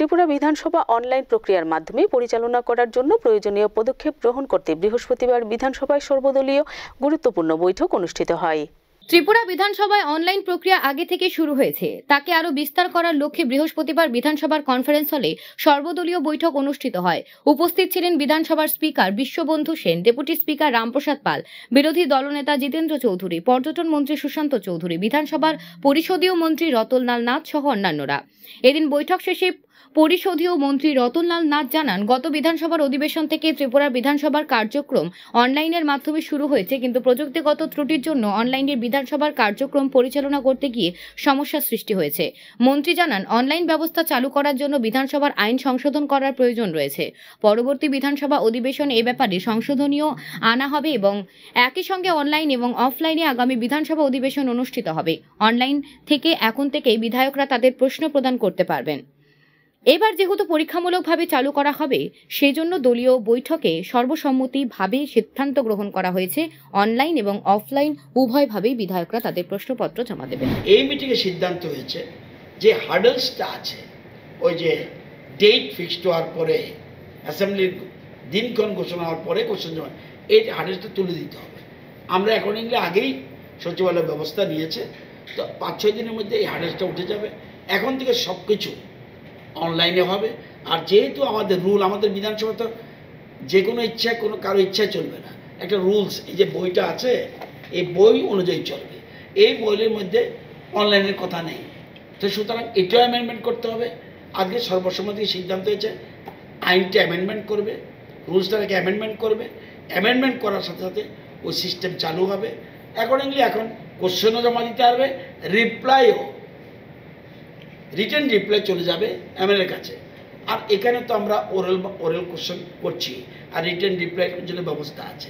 ত্রিপুরা বিধানসভা অনলাইন প্রক্রিয়ার মাধ্যমে পরিচালনা করার জন্য প্রয়োজনীয় পদক্ষেপ গ্রহণ করতে বৃহস্পতিবার বিধানসভায় সর্বদলীয় গুরুত্বপূর্ণ বৈঠক অনুষ্ঠিত হয়। ত্রিপুরা বিধানসভায় অনলাইন প্রক্রিয়া আগে থেকে শুরু হয়েছে, তাকে আরো বিস্তার করার লক্ষ্যে বৃহস্পতিবার বিধানসভার কনফারেন্স হলে সর্বদলীয় বৈঠক অনুষ্ঠিত হয়। উপস্থিত ছিলেন বিধানসভার speaker Biswabandhu Sen, deputy speaker Ramprasad Pal, বিরোধী দলনেতা জিতেন্দ্র চৌধুরী, পর্যটন মন্ত্রী সুশান্ত চৌধুরী, বিধানসভার পরিষদীয় মন্ত্রী রতনলাল নাথ সহ অন্যান্যরা। এদিন বৈঠক শেষে পরিষদীয় মন্ত্রী রতনলাল নাথ জানান, গত বিধানসভার অধিবেশন থেকে ত্রিপুরা বিধানসভার কার্যক্রম অনলাইনের মাধ্যমে শুরু হয়েছে, কিন্তু প্রযুক্তিগত ত্রুটির জন্য অনলাইনের বিধানসভার কার্যক্রম পরিচালনা করতে গিয়ে সমস্যার সৃষ্টি হয়েছে। মন্ত্রী জানান, অনলাইন ব্যবস্থা চালু করার জন্য বিধানসভার আইন সংশোধন করার প্রয়োজন রয়েছে। পরবর্তী বিধানসভা অধিবেশনে এ ব্যাপারে সংশোধনীয় আনা হবে এবং একই সঙ্গে অনলাইন এবং অফলাইনে আগামী বিধানসভা অধিবেশন অনুষ্ঠিত হবে। অনলাইন থেকে এখন থেকেই বিধায়করা তাদের প্রশ্ন প্রদান করতে পারবেন। এবার যেহেতু পরীক্ষামূলকভাবে চালু করা হবে, সেজন্য দলীয় বৈঠকে সর্বসম্মতিভাবে সিদ্ধান্ত গ্রহণ করা হয়েছে অনলাইন এবং অফলাইন উভয়ভাবেই বিধায়করা তাদের প্রশ্নপত্র জমা দেবেন। এই মিটিংয়ে সিদ্ধান্ত হয়েছে যে হার্ডলসটা আছে, ওই যে ডেট ফিক্সড হওয়ার পরে অ্যাসেম্বলির দিনক্ষণ ঘোষণা হওয়ার পরে কোশ্চেন জমা, এই হার্ডলসটা তুলে দিতে হবে। আমরা অ্যাকর্ডিংলি আগেই সচিবালয় ব্যবস্থা নিয়েছে, তো 5-6 দিনের মধ্যে এই হার্ডলসটা উঠে যাবে। এখন থেকে সব কিছু অনলাইনে হবে। আর যেহেতু আমাদের রুল, আমাদের বিধানসভা তো যে কোনো ইচ্ছা কারো ইচ্ছায় চলবে না, একটা রুলস, এই যে বইটা আছে এই বই অনুযায়ী চলবে। এই বইয়ের মধ্যে অনলাইনের কথা নেই, তো সুতরাং এটাও অ্যামেন্ডমেন্ট করতে হবে। আজকে সর্বসম্মতি সিদ্ধান্ত হয়েছে আইনটা অ্যামেন্ডমেন্ট করবে, রুলসটাকে অ্যামেন্ডমেন্ট করবে। অ্যামেন্ডমেন্ট করার সাথে সাথে ওই সিস্টেম চালু হবে। অ্যাকর্ডিংলি এখন কোশ্চেনও জমা দিতে পারবে, রিপ্লাইও, রিটেন রিপ্লাই চলে যাবে এমএলএর কাছে। আর এখানে তো আমরা ওরাল কোশ্চেন করছি, আর রিটেন রিপ্লাইয়ের জন্য ব্যবস্থা আছে।